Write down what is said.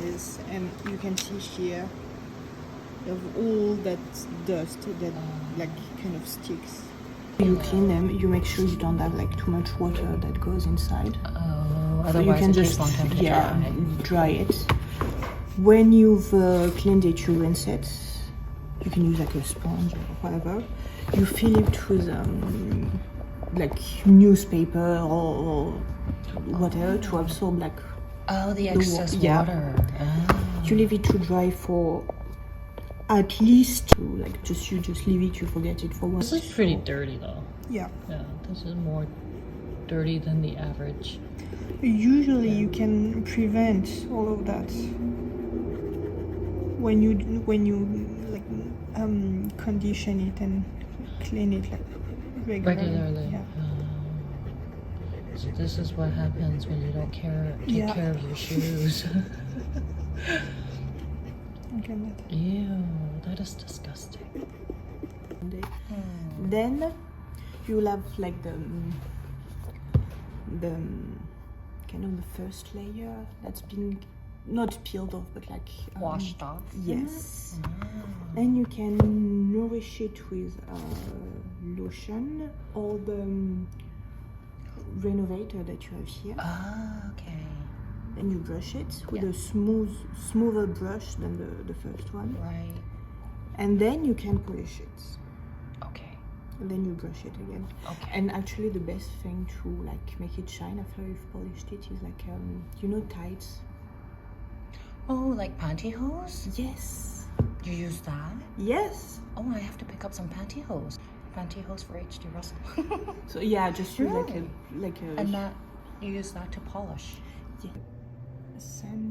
pieces, and you can see here you have all that dust that like kind of sticks. You clean them, you make sure you don't have like too much water that goes inside. Oh, otherwise So you can it just takes long time to dry it. When you've cleaned it, you rinse it. You can use like a sponge or whatever. You fill it with like newspaper or whatever to absorb like the excess yeah. water. You leave it to dry for at least you just leave it, you forget it for 1 This is pretty dirty though. Yeah. Yeah, this is more dirty than the average. Usually you can prevent all of that when you like condition it and clean it like regularly. Yeah. So this is what happens when you don't take care of your shoes. Okay, Ew, that is disgusting. Then you'll have like the kind of the first layer that's been not peeled off but like Washed off. Yes. Then you can nourish it with lotion or the renovator that you have here. Okay. Then you brush it with a smoother brush than the first one. Right. And then you can polish it. Okay. And then you brush it again. Okay. And actually the best thing to like make it shine after you've polished it is like you know tights. Oh, like pantyhose? Yes. You use that? Yes. Oh, I have to pick up some pantyhose. Pantyhose for H.D. Russell. So yeah, just use Really? like a And that you use that to polish. yeah. Sand